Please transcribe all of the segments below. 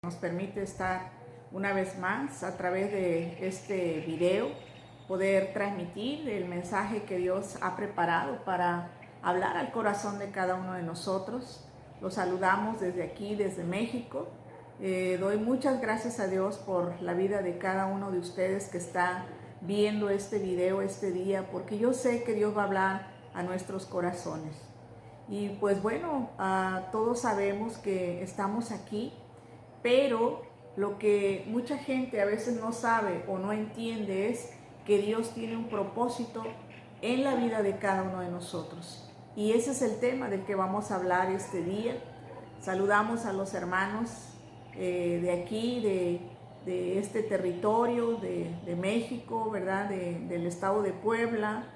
nos permite estar una vez más a través de este video, poder transmitir el mensaje que Dios ha preparado para hablar al corazón de cada uno de nosotros. Los saludamos desde aquí, desde México. Doy muchas gracias a Dios por la vida de cada uno de ustedes que está viendo este video este día, porque yo sé que Dios va a hablar a nuestros corazones. Y pues bueno, todos sabemos que estamos aquí, pero lo que mucha gente a veces no sabe o no entiende es que Dios tiene un propósito en la vida de cada uno de nosotros. Y ese es el tema del que vamos a hablar este día. Saludamos a los hermanos de aquí, de este territorio, de México, ¿verdad? Del estado de Puebla.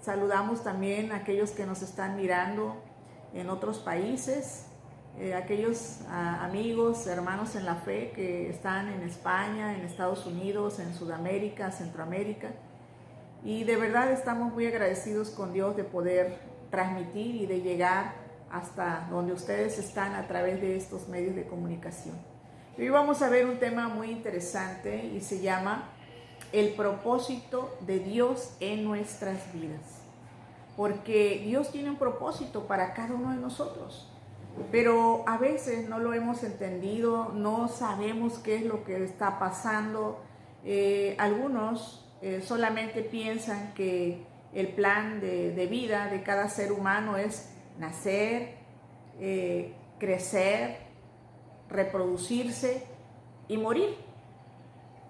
Saludamos también a aquellos que nos están mirando en otros países. Aquellos amigos, hermanos en la fe que están en España, en Estados Unidos, en Sudamérica, Centroamérica. Y de verdad estamos muy agradecidos con Dios de poder transmitir y de llegar hasta donde ustedes están a través de estos medios de comunicación. Hoy vamos a ver un tema muy interesante y se llama el propósito de Dios en nuestras vidas. Porque Dios tiene un propósito para cada uno de nosotros. Pero a veces no lo hemos entendido, no sabemos qué es lo que está pasando. Algunos solamente piensan que el plan de vida de cada ser humano es nacer, crecer, reproducirse y morir.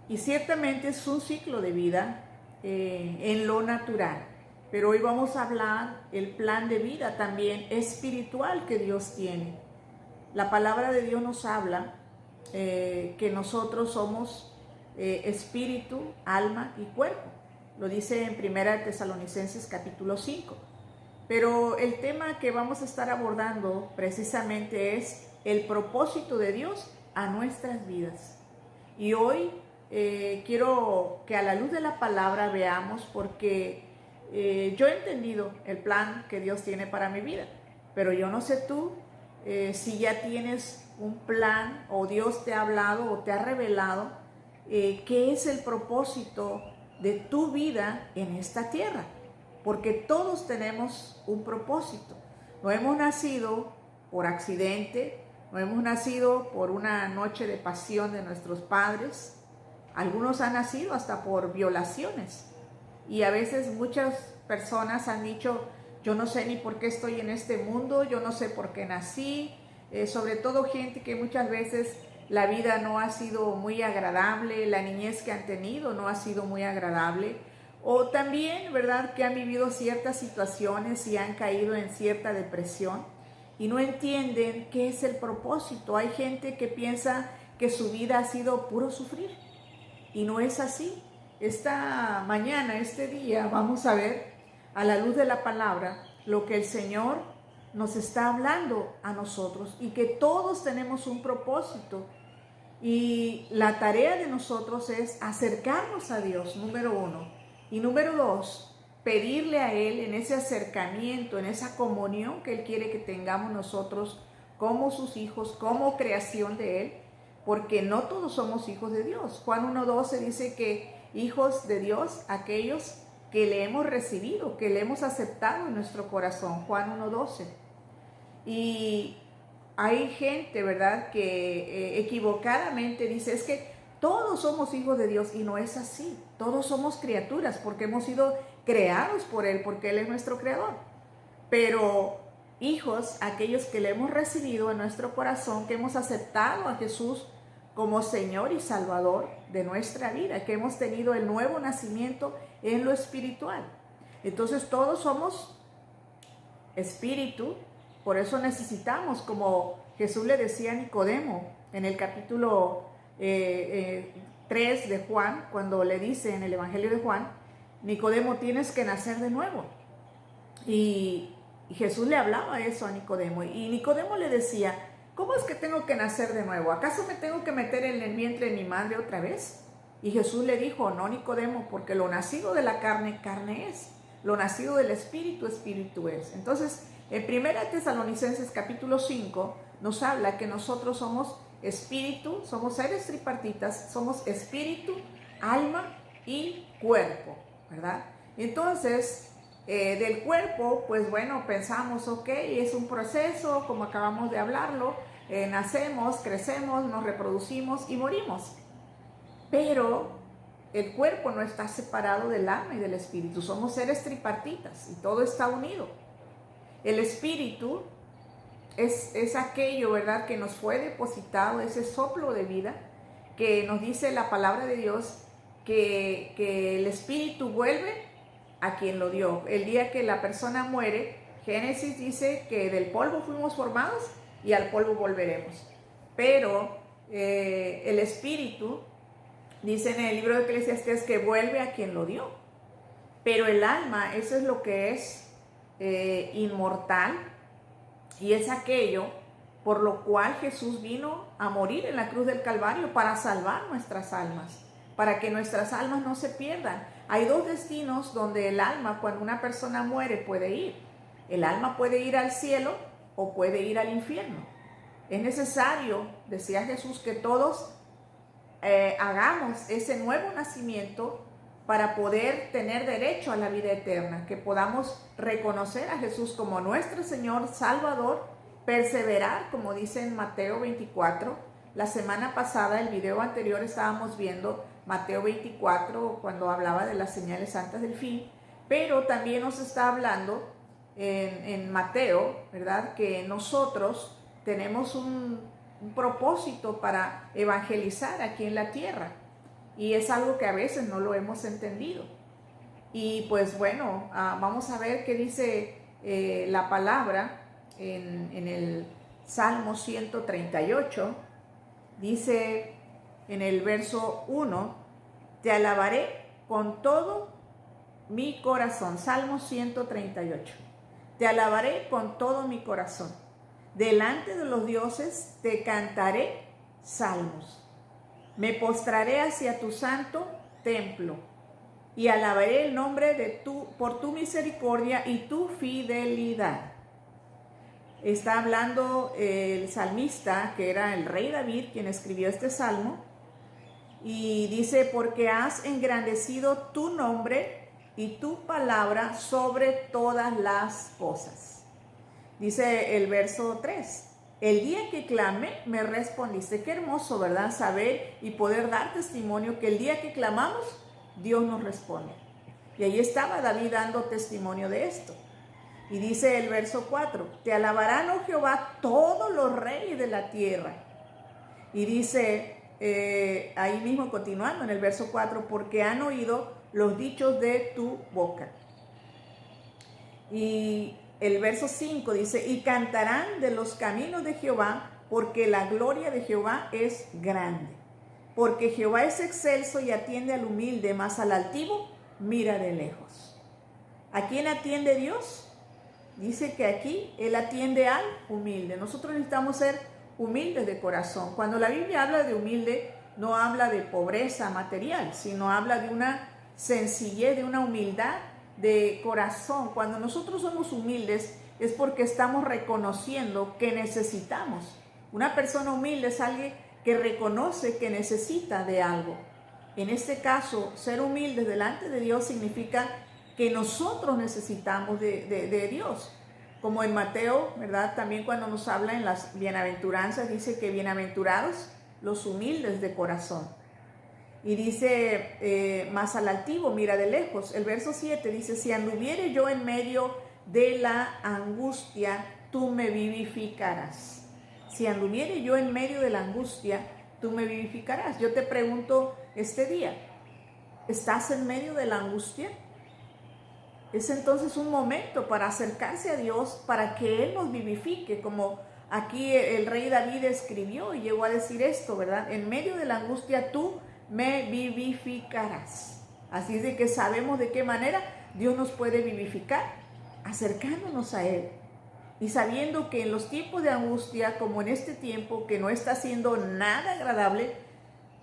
Y ciertamente es un ciclo de vida en lo natural. Pero hoy vamos a hablar el plan de vida también espiritual que Dios tiene. La palabra de Dios nos habla que nosotros somos espíritu, alma y cuerpo. Lo dice en 1 Tesalonicenses capítulo 5. Pero el tema que vamos a estar abordando precisamente es el propósito de Dios a nuestras vidas. Y hoy quiero que a la luz de la palabra veamos, porque yo he entendido el plan que Dios tiene para mi vida, pero yo no sé tú si ya tienes un plan o Dios te ha hablado o te ha revelado qué es el propósito de tu vida en esta tierra, porque todos tenemos un propósito. No hemos nacido por accidente, no hemos nacido por una noche de pasión de nuestros padres. Algunos han nacido hasta por violaciones. Y a veces muchas personas han dicho, yo no sé ni por qué estoy en este mundo, yo no sé por qué nací. Sobre todo gente que muchas veces la vida no ha sido muy agradable, la niñez que han tenido no ha sido muy agradable. O también, ¿verdad?, que han vivido ciertas situaciones y han caído en cierta depresión y no entienden qué es el propósito. Hay gente que piensa que su vida ha sido puro sufrir y no es así. Esta mañana, este día, vamos a ver a la luz de la palabra lo que el Señor nos está hablando a nosotros y que todos tenemos un propósito. Y la tarea de nosotros es acercarnos a Dios, número uno. Y número dos, pedirle a Él en ese acercamiento, en esa comunión que Él quiere que tengamos nosotros como sus hijos, como creación de Él, porque no todos somos hijos de Dios. Juan 1:12 dice que hijos de Dios, aquellos que le hemos recibido, que le hemos aceptado en nuestro corazón. Juan 1:12. Y hay gente, ¿verdad?, que equivocadamente dice, es que todos somos hijos de Dios, y no es así. Todos somos criaturas porque hemos sido creados por Él, porque Él es nuestro creador. Pero hijos, aquellos que le hemos recibido en nuestro corazón, que hemos aceptado a Jesús como Señor y Salvador de nuestra vida, que hemos tenido el nuevo nacimiento en lo espiritual. Entonces todos somos espíritu, por eso necesitamos, como Jesús le decía a Nicodemo en el capítulo 3 de Juan, cuando le dice en el Evangelio de Juan, Nicodemo, tienes que nacer de nuevo. Y Jesús le hablaba eso a Nicodemo, y Nicodemo le decía, ¿cómo es que tengo que nacer de nuevo? ¿Acaso me tengo que meter en el vientre de mi madre otra vez? Y Jesús le dijo, no, Nicodemo, porque lo nacido de la carne, carne es. Lo nacido del espíritu, espíritu es. Entonces, en 1 Tesalonicenses capítulo 5 nos habla que nosotros somos espíritu, somos seres tripartitas, somos espíritu, alma y cuerpo, ¿verdad? Entonces, del cuerpo, pues bueno, pensamos, ok, es un proceso, como acabamos de hablarlo, nacemos, crecemos, nos reproducimos y morimos. Pero el cuerpo no está separado del alma y del espíritu, somos seres tripartitas y todo está unido. El espíritu es aquello, ¿verdad?, que nos fue depositado, ese soplo de vida, que nos dice la palabra de Dios, que el espíritu vuelve a quien lo dio. El día que la persona muere, Génesis dice que del polvo fuimos formados y al polvo volveremos. Pero el espíritu, dice en el libro de Eclesiastés, que vuelve a quien lo dio. Pero el alma, eso es lo que es inmortal, y es aquello por lo cual Jesús vino a morir en la cruz del Calvario, para salvar nuestras almas, para que nuestras almas no se pierdan. Hay dos destinos donde el alma, cuando una persona muere, puede ir. El alma puede ir al cielo o puede ir al infierno. Es necesario, decía Jesús, que todos hagamos ese nuevo nacimiento para poder tener derecho a la vida eterna, que podamos reconocer a Jesús como nuestro Señor Salvador, perseverar, como dice en Mateo 24. La semana pasada, el video anterior, estábamos viendo Mateo 24, cuando hablaba de las señales santas del fin, pero también nos está hablando en Mateo, ¿verdad?, que nosotros tenemos un propósito para evangelizar aquí en la tierra. Y es algo que a veces no lo hemos entendido. Y pues bueno, vamos a ver qué dice la palabra en el Salmo 138. Dice en el verso 1, te alabaré con todo mi corazón. Salmo 138. Te alabaré con todo mi corazón. Delante de los dioses te cantaré salmos. Me postraré hacia tu santo templo y alabaré el nombre de por tu misericordia y tu fidelidad. Está hablando el salmista, que era el rey David, quien escribió este salmo, y dice, porque has engrandecido tu nombre y tu palabra sobre todas las cosas. Dice el verso 3. El día que clamé, me respondiste. Qué hermoso, ¿verdad?, saber y poder dar testimonio que el día que clamamos, Dios nos responde. Y ahí estaba David dando testimonio de esto. Y dice el verso 4, te alabarán, oh Jehová, todos los reyes de la tierra. Y dice, ahí mismo continuando en el verso 4, porque han oído los dichos de tu boca. Y el verso 5 dice, y cantarán de los caminos de Jehová, porque la gloria de Jehová es grande. Porque Jehová es excelso y atiende al humilde, mas al altivo mira de lejos. ¿A quién atiende Dios? Dice que aquí Él atiende al humilde. Nosotros necesitamos ser humildes de corazón. Cuando la Biblia habla de humilde, no habla de pobreza material, sino habla de una sencillez, de una humildad de corazón. Cuando nosotros somos humildes es porque estamos reconociendo que necesitamos. Una persona humilde es alguien que reconoce que necesita de algo. En este caso, ser humildes delante de Dios significa que nosotros necesitamos de Dios. Como en Mateo, ¿verdad? También cuando nos habla en las bienaventuranzas, dice que bienaventurados los humildes de corazón. Y dice, más al altivo mira de lejos. El verso 7 dice, si anduviere yo en medio de la angustia, tú me vivificarás. Si anduviere yo en medio de la angustia, tú me vivificarás. Yo te pregunto este día, ¿estás en medio de la angustia? Es entonces un momento para acercarse a Dios, para que Él nos vivifique, como aquí el rey David escribió y llegó a decir esto, ¿verdad? En medio de la angustia tú me vivificarás. Así es de que sabemos de qué manera Dios nos puede vivificar, acercándonos a Él y sabiendo que en los tiempos de angustia, como en este tiempo que no está siendo nada agradable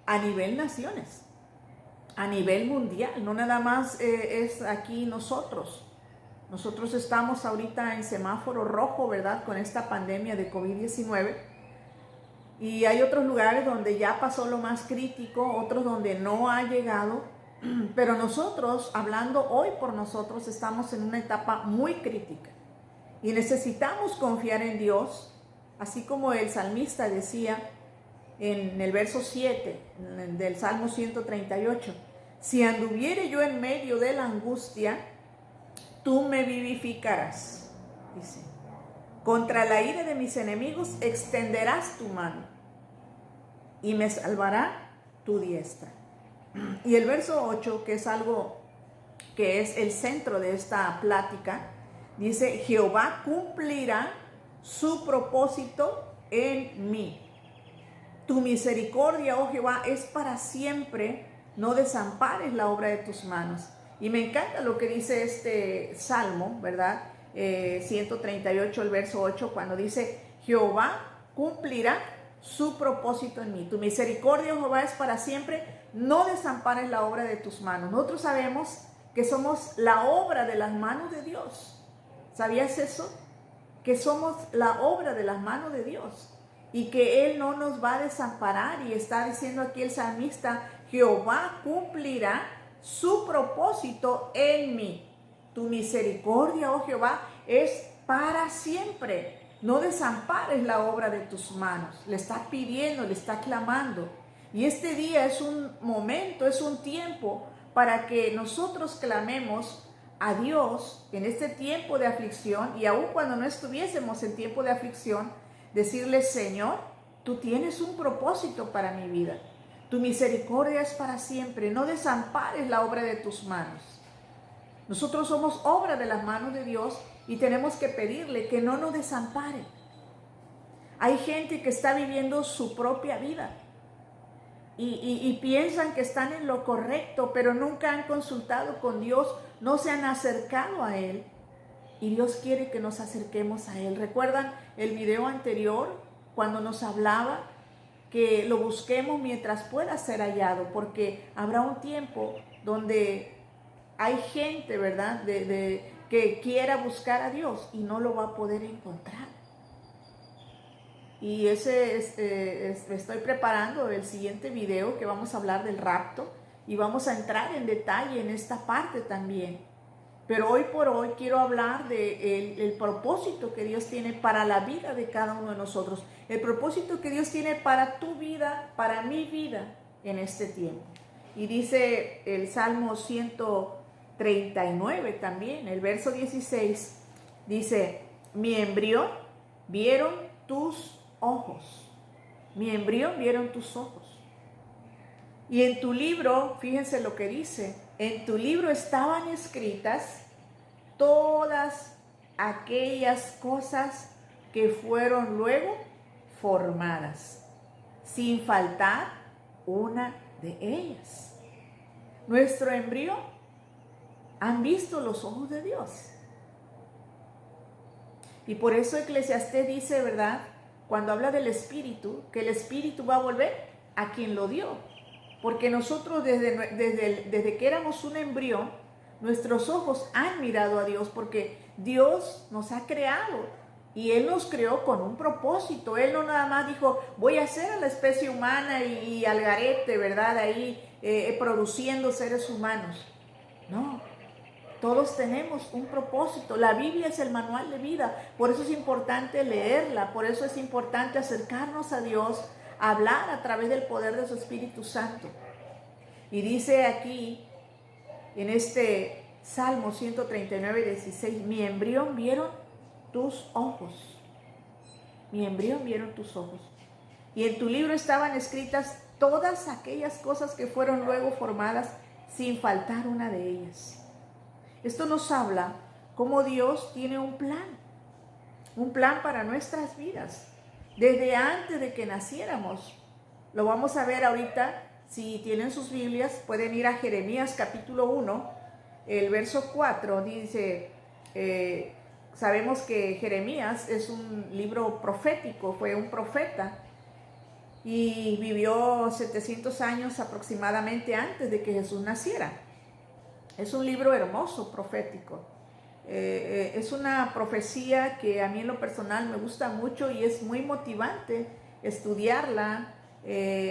a nivel naciones, a nivel mundial, no nada más es aquí nosotros. Nosotros estamos ahorita en semáforo rojo, ¿verdad?, con esta pandemia de COVID-19, Y hay otros lugares donde ya pasó lo más crítico, otros donde no ha llegado, pero nosotros, hablando hoy por nosotros, estamos en una etapa muy crítica y necesitamos confiar en Dios, así como el salmista decía en el verso 7 del Salmo 138, si anduviere yo en medio de la angustia, tú me vivificarás, dice. Contra la ira de mis enemigos extenderás tu mano y me salvará tu diestra. Y el verso 8, que es algo que es el centro de esta plática, dice, Jehová cumplirá su propósito en mí. Tu misericordia, oh Jehová, es para siempre, no desampares la obra de tus manos. Y me encanta lo que dice este salmo, ¿verdad? 138, el verso 8, cuando dice, Jehová cumplirá su propósito en mí. Tu misericordia, oh Jehová, es para siempre, no desampares la obra de tus manos. Nosotros sabemos que somos la obra de las manos de Dios. ¿Sabías eso? Que somos la obra de las manos de Dios y que Él no nos va a desamparar. Y está diciendo aquí el salmista, Jehová cumplirá su propósito en mí. Tu misericordia, oh Jehová, es para siempre. No desampares la obra de tus manos. Le está pidiendo, le está clamando. Y este día es un momento, es un tiempo para que nosotros clamemos a Dios en este tiempo de aflicción, y aun cuando no estuviésemos en tiempo de aflicción, decirle, Señor, tú tienes un propósito para mi vida. Tu misericordia es para siempre. No desampares la obra de tus manos. Nosotros somos obra de las manos de Dios y tenemos que pedirle que no nos desampare. Hay gente que está viviendo su propia vida y piensan que están en lo correcto, pero nunca han consultado con Dios, no se han acercado a Él. Y Dios quiere que nos acerquemos a Él. ¿Recuerdan el video anterior cuando nos hablaba que lo busquemos mientras pueda ser hallado? Porque habrá un tiempo donde hay gente, ¿verdad?, que quiera buscar a Dios y no lo va a poder encontrar. Y estoy preparando el siguiente video que vamos a hablar del rapto y vamos a entrar en detalle en esta parte también. Pero hoy por hoy quiero hablar del propósito que Dios tiene para la vida de cada uno de nosotros. El propósito que Dios tiene para tu vida, para mi vida en este tiempo. Y dice el Salmo 139 también, el verso 16, dice, mi embrión vieron tus ojos. Mi embrión vieron tus ojos. Y en tu libro, fíjense lo que dice, en tu libro estaban escritas todas aquellas cosas que fueron luego formadas, sin faltar una de ellas. Nuestro embrión han visto los ojos de Dios. Y por eso Eclesiastés dice, ¿verdad?, cuando habla del Espíritu, que el Espíritu va a volver a quien lo dio. Porque nosotros desde que éramos un embrión, nuestros ojos han mirado a Dios, porque Dios nos ha creado y Él nos creó con un propósito. Él no nada más dijo, voy a hacer a la especie humana y al garete, ¿verdad?, ahí produciendo seres humanos. No, todos tenemos un propósito. La Biblia es el manual de vida, por eso es importante leerla, por eso es importante acercarnos a Dios, hablar a través del poder de su Espíritu Santo. Y dice aquí, en este Salmo 139, 16, mi embrión vieron tus ojos. Mi embrión vieron tus ojos. Y en tu libro estaban escritas todas aquellas cosas que fueron luego formadas, sin faltar una de ellas. Esto nos habla cómo Dios tiene un plan para nuestras vidas, desde antes de que naciéramos. Lo vamos a ver ahorita. Si tienen sus Biblias, pueden ir a Jeremías capítulo 1, el verso 4, dice, sabemos que Jeremías es un libro profético, fue un profeta y vivió 700 años aproximadamente antes de que Jesús naciera. Es un libro hermoso, profético. Es una profecía que a mí en lo personal me gusta mucho y es muy motivante estudiarla,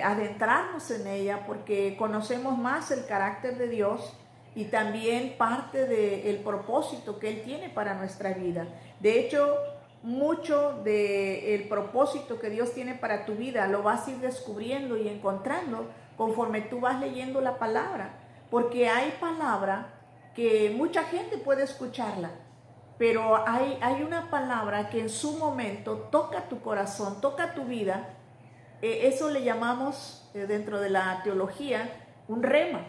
adentrarnos en ella, porque conocemos más el carácter de Dios y también parte del propósito que Él tiene para nuestra vida. De hecho, mucho del propósito que Dios tiene para tu vida lo vas a ir descubriendo y encontrando conforme tú vas leyendo la palabra, porque hay palabra que mucha gente puede escucharla, pero hay una palabra que en su momento toca tu corazón, toca tu vida. Eso le llamamos dentro de la teología un rema.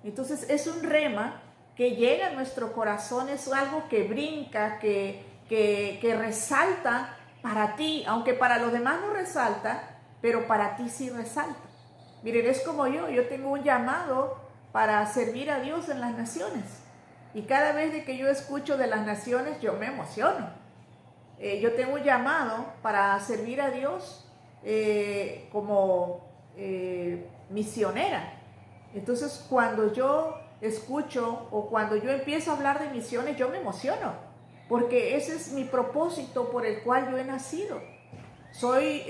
Entonces es un rema que llega a nuestro corazón, es algo que brinca, que resalta para ti, aunque para los demás no resalta, pero para ti sí resalta. Miren, es como yo tengo un llamado para servir a Dios en las naciones. Y cada vez de que yo escucho de las naciones, yo me emociono. Yo tengo un llamado para servir a Dios como misionera. Entonces, cuando yo escucho o cuando yo empiezo a hablar de misiones, yo me emociono, porque ese es mi propósito por el cual yo he nacido. Soy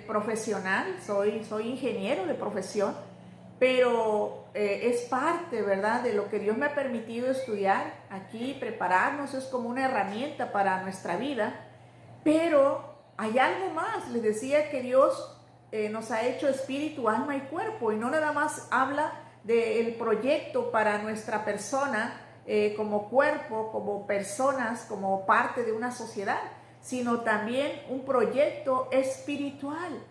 profesional, soy ingeniero de profesión, pero es parte, ¿verdad?, de lo que Dios me ha permitido estudiar aquí, prepararnos, es como una herramienta para nuestra vida. Pero hay algo más. Les decía que Dios nos ha hecho espíritu, alma y cuerpo, y no nada más habla del proyecto para nuestra persona como cuerpo, como personas, como parte de una sociedad, sino también un proyecto espiritual.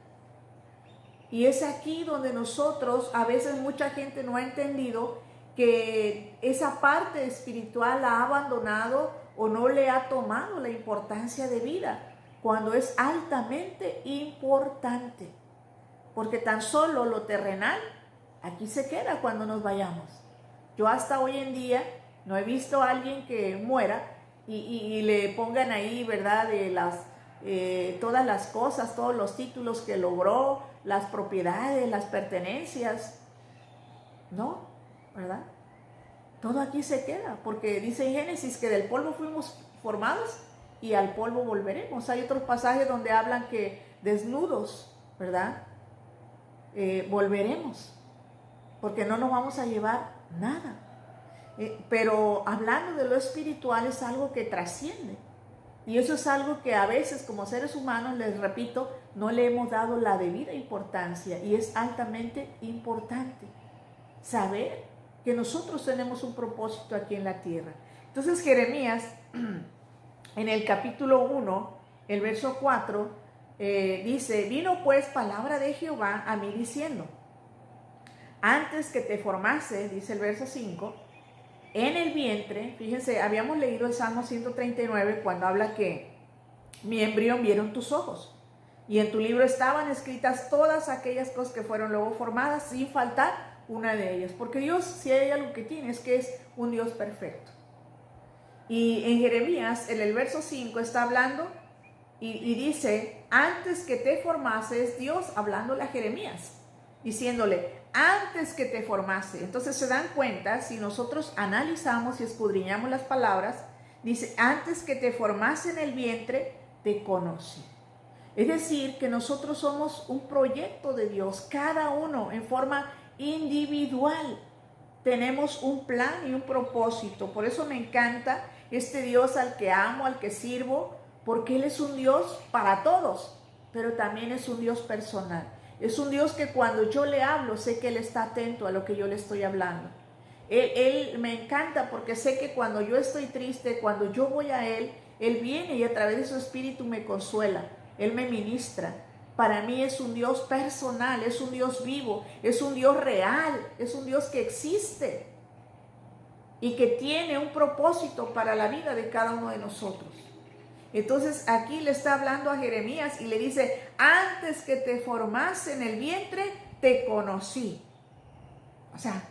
Y es aquí donde nosotros, a veces mucha gente no ha entendido que esa parte espiritual la ha abandonado o no le ha tomado la importancia de vida, cuando es altamente importante. Porque tan solo lo terrenal aquí se queda cuando nos vayamos. Yo hasta hoy en día no he visto a alguien que muera y le pongan ahí, ¿verdad?, de todas las cosas, todos los títulos que logró, las propiedades, las pertenencias. No, ¿verdad? Todo aquí se queda, porque dice en Génesis que del polvo fuimos formados y al polvo volveremos. Hay otros pasajes donde hablan que desnudos, ¿verdad?, volveremos, porque no nos vamos a llevar nada. Pero hablando de lo espiritual, es algo que trasciende. Y eso es algo que a veces como seres humanos, les repito, no le hemos dado la debida importancia. Y es altamente importante saber que nosotros tenemos un propósito aquí en la tierra. Entonces Jeremías, en el capítulo 1, el verso 4, dice: vino pues palabra de Jehová a mí diciendo, antes que te formase, dice el verso 5, en el vientre. Fíjense, habíamos leído el Salmo 139 cuando habla que mi embrión vieron tus ojos, y en tu libro estaban escritas todas aquellas cosas que fueron luego formadas, sin faltar una de ellas. Porque Dios, si hay algo que tiene, es que es un Dios perfecto. Y en Jeremías, en el verso 5, está hablando y dice, antes que te formases, Dios hablándole a Jeremías, diciéndole, antes que te formase. Entonces se dan cuenta, si nosotros analizamos y escudriñamos las palabras, dice, antes que te formase en el vientre, te conocí. Es decir, que nosotros somos un proyecto de Dios, cada uno en forma individual. Tenemos un plan y un propósito. Por eso me encanta este Dios al que amo, al que sirvo, porque Él es un Dios para todos, pero también es un Dios personal. Es un Dios que cuando yo le hablo, sé que Él está atento a lo que yo le estoy hablando. Él me encanta porque sé que cuando yo estoy triste, cuando yo voy a Él, Él viene y a través de su espíritu me consuela. Él me ministra. Para mí es un Dios personal, es un Dios vivo, es un Dios real, es un Dios que existe y que tiene un propósito para la vida de cada uno de nosotros. Entonces aquí le está hablando a Jeremías y le dice, antes que te formase en el vientre, te conocí. O sea,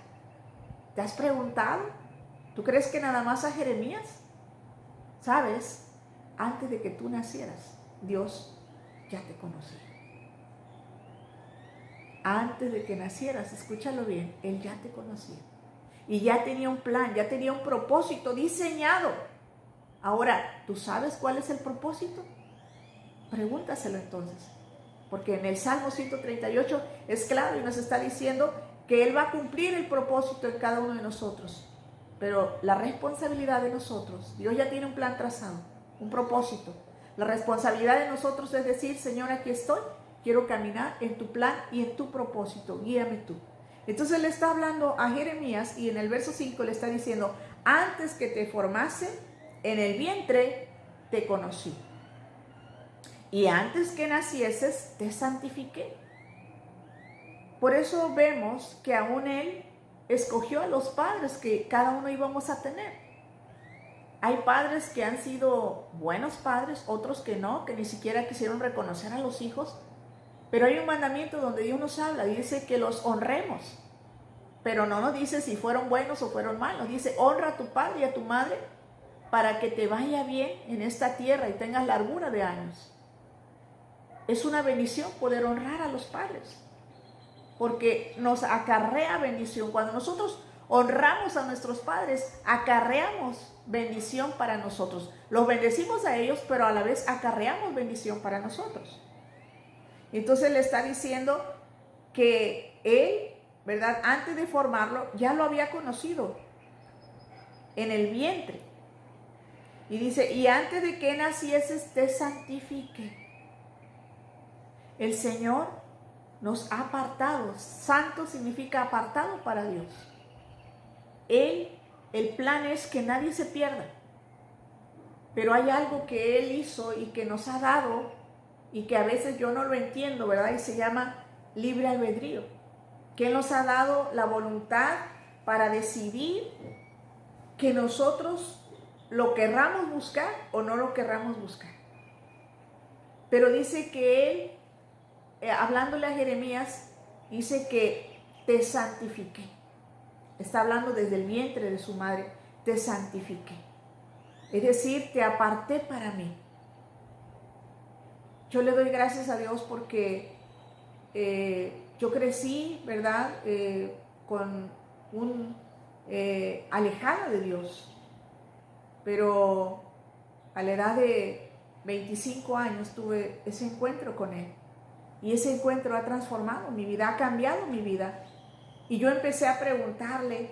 ¿te has preguntado? ¿Tú crees que nada más a Jeremías? ¿Sabes? Antes de que tú nacieras, Dios ya te conocía. Antes de que nacieras, escúchalo bien, Él ya te conocía. Y ya tenía un plan, ya tenía un propósito diseñado. Ahora, ¿tú sabes cuál es el propósito? Pregúntaselo entonces. porque en el Salmo 138 es claro y nos está diciendo que Él va a cumplir el propósito de cada uno de nosotros. Pero la responsabilidad de nosotros, Dios ya tiene un plan trazado, un propósito. La responsabilidad de nosotros es decir, Señor, aquí estoy, quiero caminar en tu plan y en tu propósito, guíame tú. Entonces le está hablando a Jeremías y en el verso 5 le está diciendo, antes que te formase en el vientre, te conocí. Y antes que nacieses, te santifiqué. Por eso vemos que aún Él escogió a los padres que cada uno íbamos a tener. Hay padres que han sido buenos padres, otros que no, que ni siquiera quisieron reconocer a los hijos. Pero hay un mandamiento donde Dios nos habla, dice que los honremos. Pero no nos dice si fueron buenos o fueron malos. Dice, honra a tu padre y a tu madre para que te vaya bien en esta tierra y tengas largura de años. Es una bendición poder honrar a los padres, porque nos acarrea bendición. Cuando nosotros honramos a nuestros padres, acarreamos bendición para nosotros. Los bendecimos a ellos, pero a la vez acarreamos bendición para nosotros. Entonces le está diciendo que Él, ¿verdad? Antes de formarlo, ya lo había conocido en el vientre. Y dice, y antes de que nacieses te santifique. El Señor nos ha apartado. Santo significa apartado para Dios. El plan es que nadie se pierda. Pero hay algo que Él hizo y que nos ha dado y que a veces yo no lo entiendo, ¿verdad? Y se llama libre albedrío. Que Él nos ha dado la voluntad para decidir que nosotros lo querramos buscar o no lo querramos buscar. Pero dice que Él, hablándole a Jeremías, dice que te santifiqué. Está hablando desde el vientre de su madre, te santifiqué. Es decir, te aparté para mí. Yo le doy gracias a Dios porque yo crecí, ¿verdad? Alejada de Dios. Pero a la edad de 25 años tuve ese encuentro con Él. Y ese encuentro ha transformado mi vida, ha cambiado mi vida. Y yo empecé a preguntarle,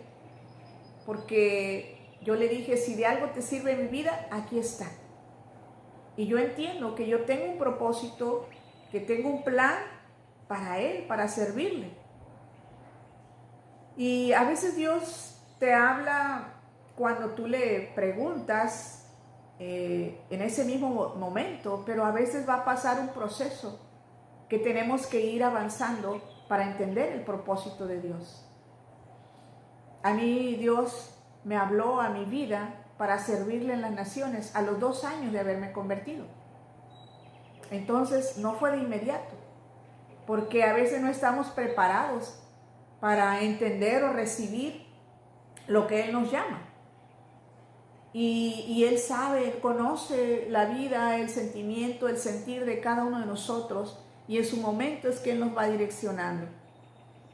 porque yo le dije, si de algo te sirve mi vida, aquí está. Y yo entiendo que yo tengo un propósito, que tengo un plan para Él, para servirle. Y a veces Dios te habla cuando tú le preguntas en ese mismo momento, pero a veces va a pasar un proceso que tenemos que ir avanzando para entender el propósito de Dios. A mí Dios me habló a mi vida para servirle en las naciones a los 2 años de haberme convertido. Entonces no fue de inmediato, porque a veces no estamos preparados para entender o recibir lo que Él nos llama. Y Él sabe, Él conoce la vida, el sentimiento, el sentir de cada uno de nosotros, y en su momento es que Él nos va direccionando.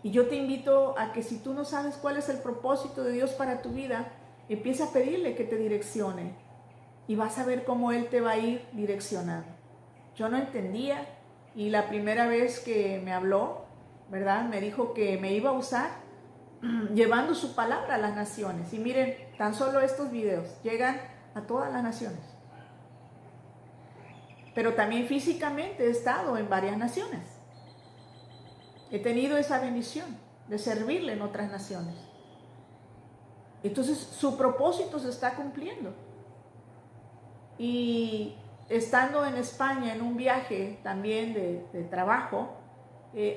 Y yo te invito a que si tú no sabes cuál es el propósito de Dios para tu vida, empieza a pedirle que te direccione y vas a ver cómo Él te va a ir direccionando. Yo no entendía y la primera vez que me habló, ¿verdad? Me dijo que me iba a usar llevando su palabra a las naciones. Y miren, tan solo estos videos llegan a todas las naciones. Pero también físicamente he estado en varias naciones. He tenido esa bendición de servirle en otras naciones. Entonces su propósito se está cumpliendo. Y estando en España en un viaje también de trabajo,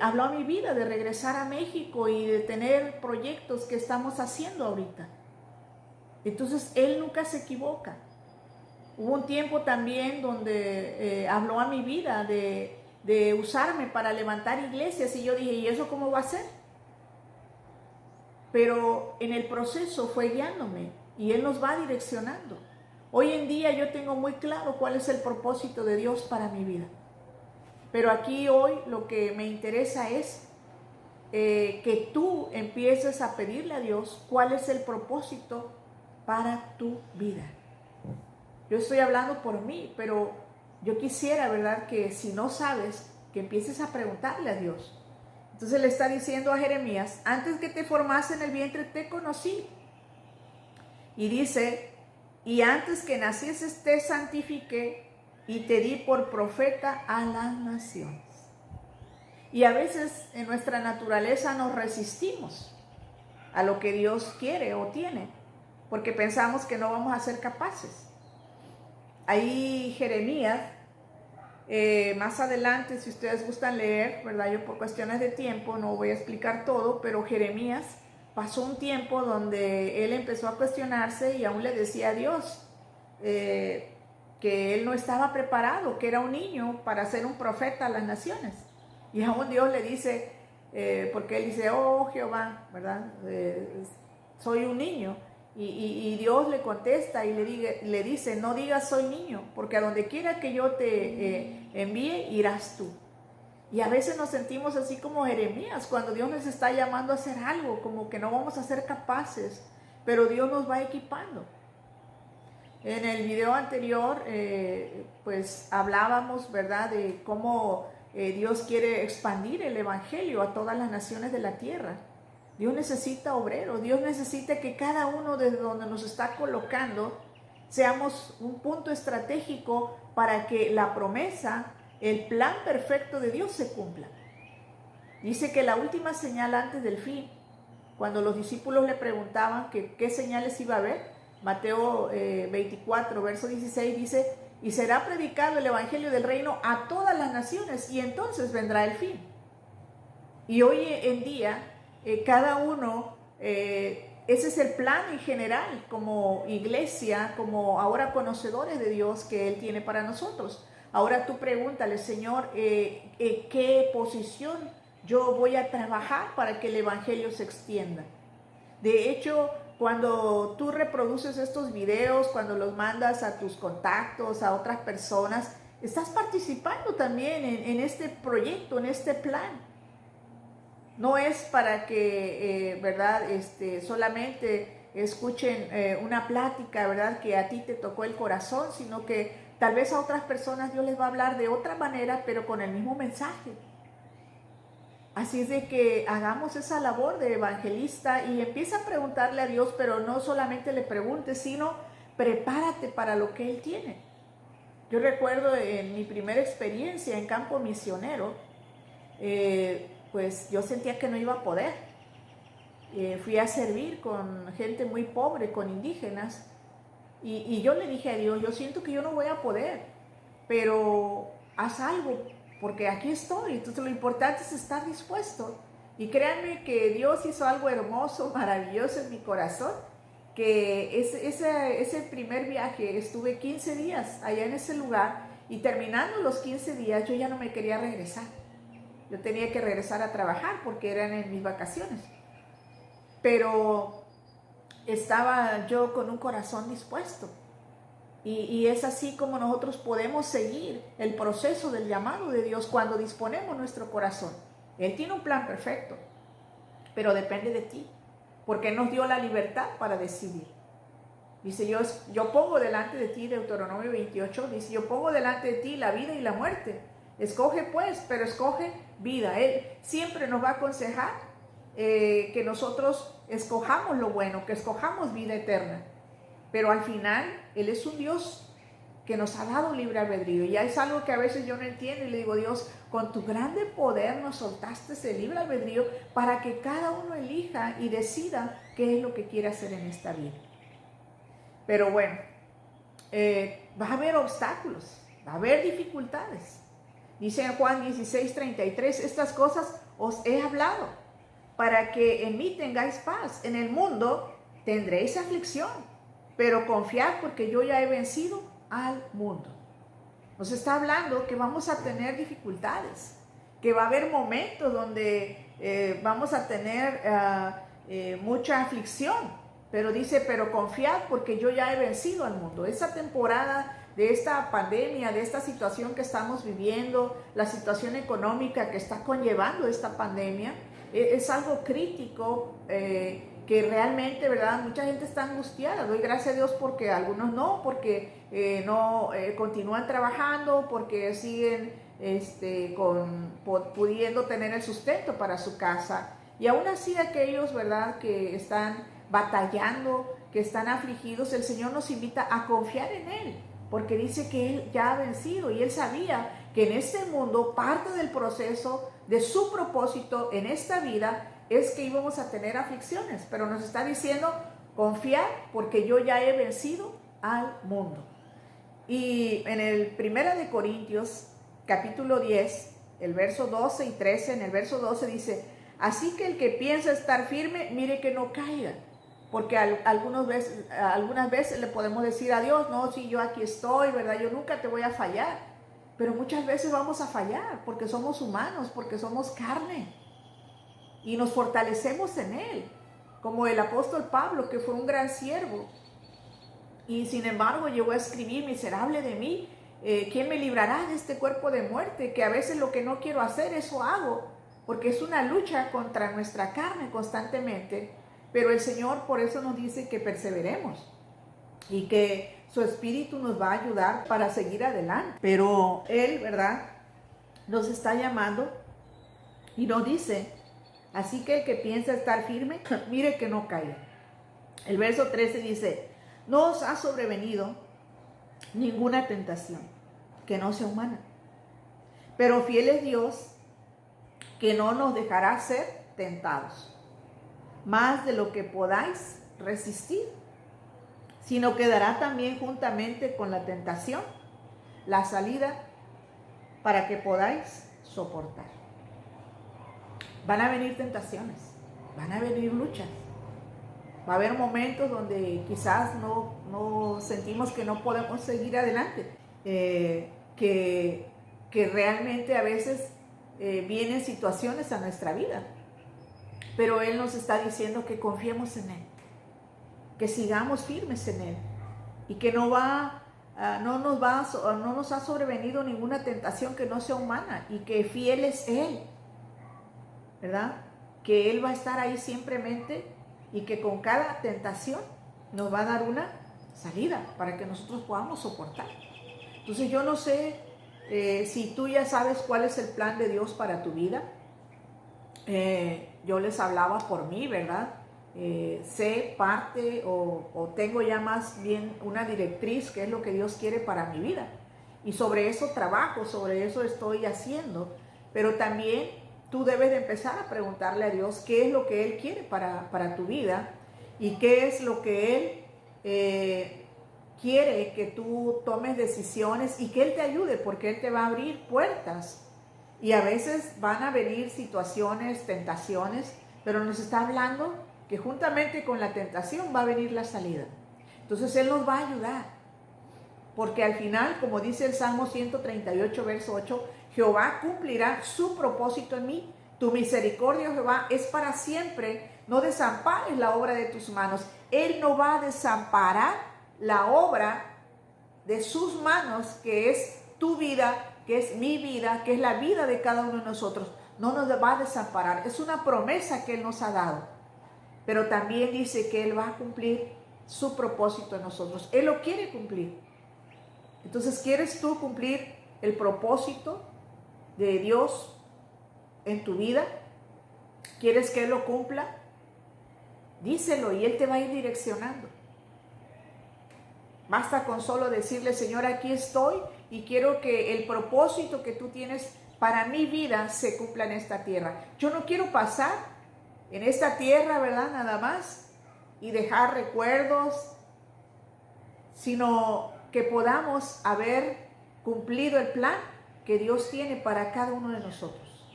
habló a mi vida de regresar a México y de tener proyectos que estamos haciendo ahorita. Entonces Él nunca se equivoca. Hubo un tiempo también donde habló a mi vida de usarme para levantar iglesias y yo dije, ¿y eso cómo va a ser? Pero en el proceso fue guiándome y Él nos va direccionando. Hoy en día yo tengo muy claro cuál es el propósito de Dios para mi vida. Pero aquí hoy lo que me interesa es que tú empieces a pedirle a Dios cuál es el propósito para tu vida. Yo estoy hablando por mí, pero yo quisiera, ¿verdad?, que si no sabes que empieces a preguntarle a Dios. Entonces le está diciendo a Jeremías, antes que te formase en el vientre te conocí. Y dice, y antes que nacieses te santifiqué y te di por profeta a las naciones. Y a veces en nuestra naturaleza nos resistimos a lo que Dios quiere o tiene, porque pensamos que no vamos a ser capaces. Ahí Jeremías, más adelante, si ustedes gustan leer, ¿verdad? Yo por cuestiones de tiempo no voy a explicar todo, pero Jeremías pasó un tiempo donde él empezó a cuestionarse y aún le decía a Dios que él no estaba preparado, que era un niño para ser un profeta a las naciones. Y aún Dios le dice, porque él dice, oh Jehová, ¿verdad? Soy un niño. Y Dios le contesta y le dice, no digas soy niño, porque a donde quiera que yo te envíe, irás tú. Y a veces nos sentimos así como Jeremías, cuando Dios nos está llamando a hacer algo, como que no vamos a ser capaces, pero Dios nos va equipando. En el video anterior, pues hablábamos, ¿verdad?, de cómo Dios quiere expandir el evangelio a todas las naciones de la tierra. Dios necesita obreros, Dios necesita que cada uno desde donde nos está colocando seamos un punto estratégico para que la promesa, el plan perfecto de Dios se cumpla. Dice que la última señal antes del fin, cuando los discípulos le preguntaban que qué señales iba a haber, Mateo 24, verso 16 dice, y será predicado el evangelio del reino a todas las naciones y entonces vendrá el fin. Y hoy en día, cada uno, ese es el plan en general, como iglesia, como ahora conocedores de Dios que Él tiene para nosotros. Ahora tú pregúntale, Señor, ¿qué posición yo voy a trabajar para que el evangelio se extienda? De hecho, cuando tú reproduces estos videos, cuando los mandas a tus contactos, a otras personas, estás participando también en este proyecto, en este plan. No es para que, ¿verdad?, solamente escuchen una plática, ¿verdad?, que a ti te tocó el corazón, sino que tal vez a otras personas Dios les va a hablar de otra manera, pero con el mismo mensaje. Así es de que hagamos esa labor de evangelista y empieza a preguntarle a Dios, pero no solamente le preguntes, sino prepárate para lo que Él tiene. Yo recuerdo en mi primera experiencia en campo misionero, pues yo sentía que no iba a poder. Fui a servir con gente muy pobre, con indígenas, y yo le dije a Dios, yo siento que yo no voy a poder, pero haz algo, porque aquí estoy. Entonces lo importante es estar dispuesto. Y créanme que Dios hizo algo hermoso, maravilloso en mi corazón, que ese primer viaje estuve 15 días allá en ese lugar, y terminando los 15 días yo ya no me quería regresar. Yo tenía que regresar a trabajar porque eran en mis vacaciones. Pero estaba yo con un corazón dispuesto. Y es así como nosotros podemos seguir el proceso del llamado de Dios cuando disponemos nuestro corazón. Él tiene un plan perfecto, pero depende de ti, porque Él nos dio la libertad para decidir. Dice, yo pongo delante de ti, Deuteronomio 28, dice, yo pongo delante de ti la vida y la muerte. Escoge pues, pero escoge vida. Él siempre nos va a aconsejar que nosotros escojamos lo bueno, que escojamos vida eterna. Pero al final, Él es un Dios que nos ha dado libre albedrío. Y ya es algo que a veces yo no entiendo y le digo, Dios, con tu grande poder nos soltaste ese libre albedrío para que cada uno elija y decida qué es lo que quiere hacer en esta vida. Pero bueno, va a haber obstáculos, va a haber dificultades. Dice en Juan 16:33, estas cosas os he hablado para que en mí tengáis paz. En el mundo tendréis aflicción, pero confiad porque yo ya he vencido al mundo. Nos está hablando que vamos a tener dificultades, que va a haber momentos donde vamos a tener mucha aflicción, pero dice, pero confiad porque yo ya he vencido al mundo. Esa temporada de esta pandemia, de esta situación que estamos viviendo, la situación económica que está conllevando esta pandemia, es algo crítico que realmente, ¿verdad? Mucha gente está angustiada. Doy gracias a Dios porque algunos no, porque no continúan trabajando, porque siguen pudiendo tener el sustento para su casa. Y aún así aquellos, ¿verdad?, que están batallando, que están afligidos, el Señor nos invita a confiar en Él, porque dice que Él ya ha vencido y Él sabía que en este mundo parte del proceso de su propósito en esta vida es que íbamos a tener aflicciones, pero nos está diciendo confiar porque yo ya he vencido al mundo. Y en el 1 Corintios capítulo 10, el verso 12 y 13, en el verso 12 dice: así que el que piensa estar firme, mire que no caiga. Porque algunas veces le podemos decir a Dios: no, si yo aquí estoy, ¿verdad? Yo nunca te voy a fallar. Pero muchas veces vamos a fallar porque somos humanos, porque somos carne. Y nos fortalecemos en Él. Como el apóstol Pablo, que fue un gran siervo. Y sin embargo llegó a escribir: miserable de mí, ¿quién me librará de este cuerpo de muerte? Que a veces lo que no quiero hacer, eso hago. Porque es una lucha contra nuestra carne constantemente. Pero el Señor por eso nos dice que perseveremos y que su Espíritu nos va a ayudar para seguir adelante. Pero Él, ¿verdad?, nos está llamando y nos dice: así que el que piensa estar firme, mire que no caiga. El verso 13 dice: no os ha sobrevenido ninguna tentación que no sea humana, pero fiel es Dios, que no nos dejará ser tentados más de lo que podáis resistir, sino que dará también juntamente con la tentación la salida para que podáis soportar. Van a venir tentaciones, van a venir luchas, va a haber momentos donde quizás no sentimos que no podemos seguir adelante, que realmente a veces vienen situaciones a nuestra vida. Pero Él nos está diciendo que confiemos en Él, que sigamos firmes en Él y que no nos ha sobrevenido ninguna tentación que no sea humana y que fiel es Él, ¿verdad? Que Él va a estar ahí simplemente y que con cada tentación nos va a dar una salida para que nosotros podamos soportar. Entonces yo no sé si tú ya sabes cuál es el plan de Dios para tu vida. Yo les hablaba por mí, ¿verdad? Sé parte o tengo ya más bien una directriz, que es lo que Dios quiere para mi vida. Y sobre eso trabajo, sobre eso estoy haciendo. Pero también tú debes de empezar a preguntarle a Dios qué es lo que Él quiere para tu vida y qué es lo que Él quiere que tú tomes decisiones y que Él te ayude, porque Él te va a abrir puertas. Y a veces van a venir situaciones, tentaciones, pero nos está hablando que juntamente con la tentación va a venir la salida. Entonces Él nos va a ayudar, porque al final, como dice el Salmo 138, verso 8, Jehová cumplirá su propósito en mí. Tu misericordia, Jehová, es para siempre. No desampares la obra de tus manos. Él no va a desamparar la obra de sus manos, que es tu vida, que es mi vida, que es la vida de cada uno de nosotros. No nos va a desamparar. Es una promesa que Él nos ha dado. Pero también dice que Él va a cumplir su propósito en nosotros. Él lo quiere cumplir. Entonces, ¿quieres tú cumplir el propósito de Dios en tu vida? ¿Quieres que Él lo cumpla? Díselo y Él te va a ir direccionando. Basta con solo decirle: Señor, aquí estoy y quiero que el propósito que tú tienes para mi vida se cumpla en esta tierra. Yo no quiero pasar en esta tierra, ¿verdad?, nada más y dejar recuerdos, sino que podamos haber cumplido el plan que Dios tiene para cada uno de nosotros.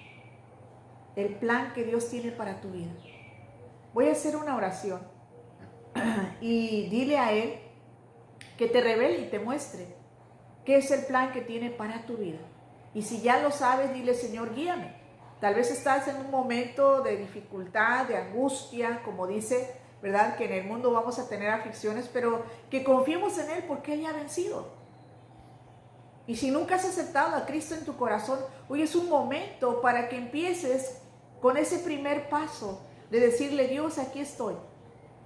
El plan que Dios tiene para tu vida. Voy a hacer una oración y dile a Él que te revele y te muestre qué es el plan que tiene para tu vida. Y si ya lo sabes, dile: Señor, guíame. Tal vez estás en un momento de dificultad, de angustia, como dice, ¿verdad?, que en el mundo vamos a tener aflicciones, pero que confiemos en Él porque Él ya ha vencido. Y si nunca has aceptado a Cristo en tu corazón, hoy es un momento para que empieces con ese primer paso de decirle: Dios, aquí estoy.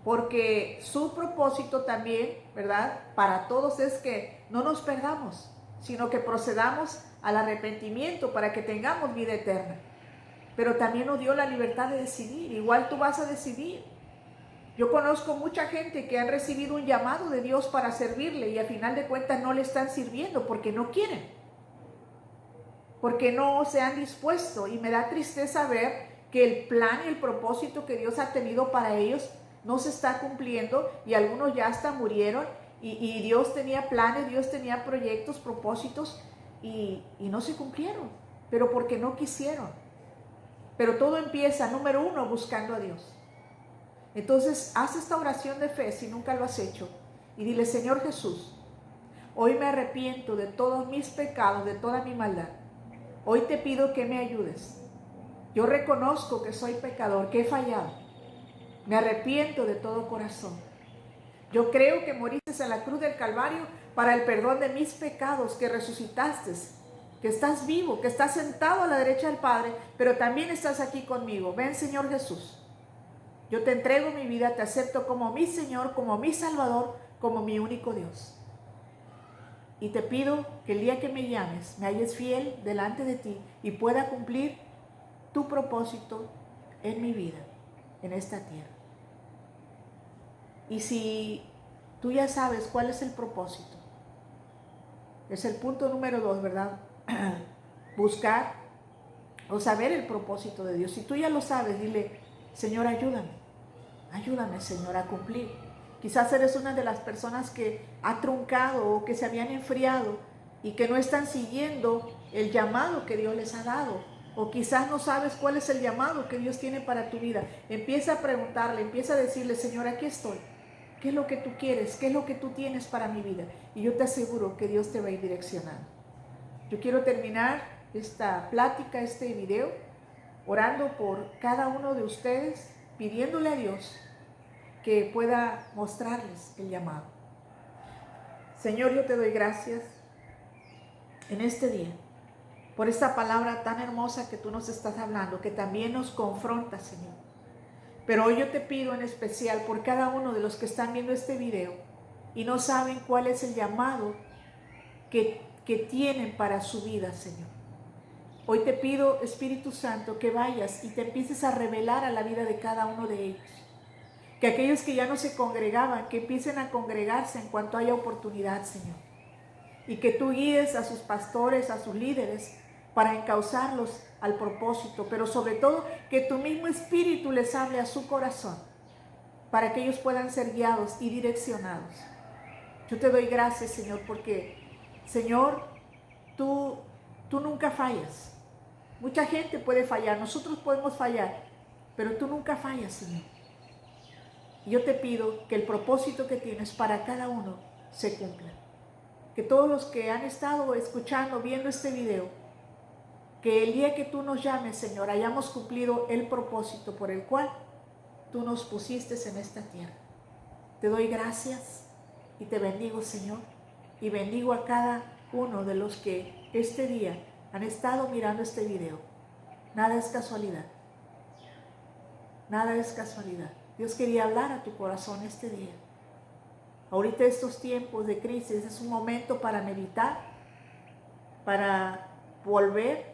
Porque su propósito también, ¿verdad?, para todos es que no nos perdamos, sino que procedamos al arrepentimiento para que tengamos vida eterna. Pero también nos dio la libertad de decidir. Igual tú vas a decidir. Yo conozco mucha gente que han recibido un llamado de Dios para servirle y al final de cuentas no le están sirviendo porque no quieren, porque no se han dispuesto, y me da tristeza ver que el plan y el propósito que Dios ha tenido para ellos no se está cumpliendo y algunos ya hasta murieron y Dios tenía planes, Dios tenía proyectos, propósitos y no se cumplieron, pero porque no quisieron. Pero todo empieza, número uno, buscando a Dios. Entonces, haz esta oración de fe si nunca lo has hecho y dile: Señor Jesús, hoy me arrepiento de todos mis pecados, de toda mi maldad. Hoy te pido que me ayudes. Yo reconozco que soy pecador, que he fallado. Me arrepiento de todo corazón. Yo creo que moriste en la cruz del Calvario para el perdón de mis pecados, que resucitaste, que estás vivo, que estás sentado a la derecha del Padre, pero también estás aquí conmigo. Ven, Señor Jesús. Yo te entrego mi vida, te acepto como mi Señor, como mi Salvador, como mi único Dios. Y te pido que el día que me llames, me halles fiel delante de ti y pueda cumplir tu propósito en mi vida, en esta tierra. Y si tú ya sabes cuál es el propósito, es el punto número 2, ¿verdad? Buscar o saber el propósito de Dios. Si tú ya lo sabes, dile: Señor, ayúdame. Ayúdame, Señor, a cumplir. Quizás eres una de las personas que ha truncado o que se habían enfriado y que no están siguiendo el llamado que Dios les ha dado. O quizás no sabes cuál es el llamado que Dios tiene para tu vida. Empieza a preguntarle, empieza a decirle: Señor, aquí estoy. ¿Qué es lo que tú quieres? ¿Qué es lo que tú tienes para mi vida? Y yo te aseguro que Dios te va a ir direccionando. Yo quiero terminar esta plática, este video, orando por cada uno de ustedes, pidiéndole a Dios que pueda mostrarles el llamado. Señor, yo te doy gracias en este día por esta palabra tan hermosa que tú nos estás hablando, que también nos confronta, Señor. Pero hoy yo te pido en especial por cada uno de los que están viendo este video y no saben cuál es el llamado que tienen para su vida, Señor. Hoy te pido, Espíritu Santo, que vayas y te empieces a revelar a la vida de cada uno de ellos. Que aquellos que ya no se congregaban, que empiecen a congregarse en cuanto haya oportunidad, Señor. Y que tú guíes a sus pastores, a sus líderes, para encauzarlos al propósito. Pero sobre todo, que tu mismo Espíritu les hable a su corazón, para que ellos puedan ser guiados y direccionados. Yo te doy gracias, Señor, porque, Señor, tú nunca fallas. Mucha gente puede fallar, nosotros podemos fallar, pero tú nunca fallas, Señor. Yo te pido que el propósito que tienes para cada uno se cumpla. Que todos los que han estado escuchando, viendo este video, que el día que tú nos llames, Señor, hayamos cumplido el propósito por el cual tú nos pusiste en esta tierra. Te doy gracias y te bendigo, Señor, y bendigo a cada uno de los que este día han estado mirando este video. Nada es casualidad. Nada es casualidad. Dios quería hablar a tu corazón este día. Ahorita estos tiempos de crisis es un momento para meditar, para volver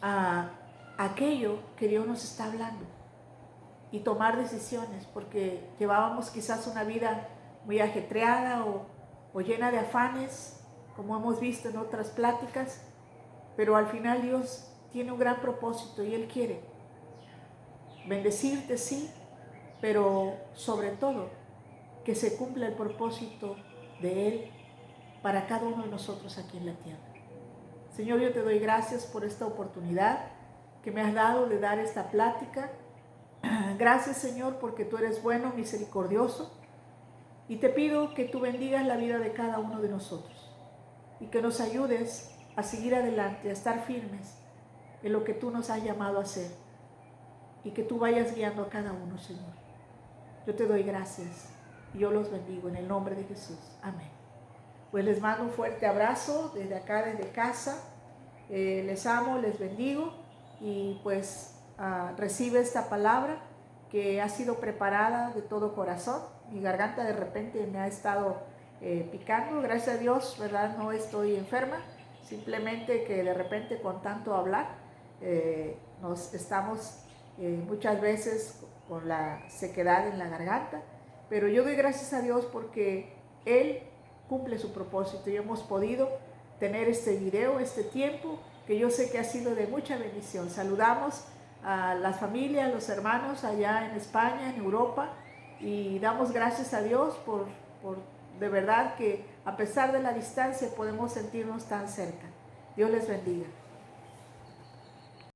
a aquello que Dios nos está hablando y tomar decisiones, porque llevábamos quizás una vida muy ajetreada o llena de afanes, como hemos visto en otras pláticas, pero al final Dios tiene un gran propósito y Él quiere bendecirte, sí, pero sobre todo que se cumpla el propósito de Él para cada uno de nosotros aquí en la tierra. Señor, yo te doy gracias por esta oportunidad que me has dado de dar esta plática. Gracias, Señor, porque tú eres bueno, misericordioso, y te pido que tú bendigas la vida de cada uno de nosotros y que nos ayudes a seguir adelante, a estar firmes en lo que tú nos has llamado a hacer, y que tú vayas guiando a cada uno, Señor. Yo te doy gracias y yo los bendigo en el nombre de Jesús. Amén. Pues les mando un fuerte abrazo desde acá, desde casa. Les amo, les bendigo y pues recibe esta palabra que ha sido preparada de todo corazón. Mi garganta de repente me ha estado picando. Gracias a Dios, ¿verdad? No estoy enferma, simplemente que de repente con tanto hablar nos estamos muchas veces con la sequedad en la garganta, pero yo doy gracias a Dios porque Él cumple su propósito y hemos podido tener este video, este tiempo, que yo sé que ha sido de mucha bendición. Saludamos a las familias, a los hermanos allá en España, en Europa, y damos gracias a Dios por de verdad que a pesar de la distancia podemos sentirnos tan cerca. Dios les bendiga.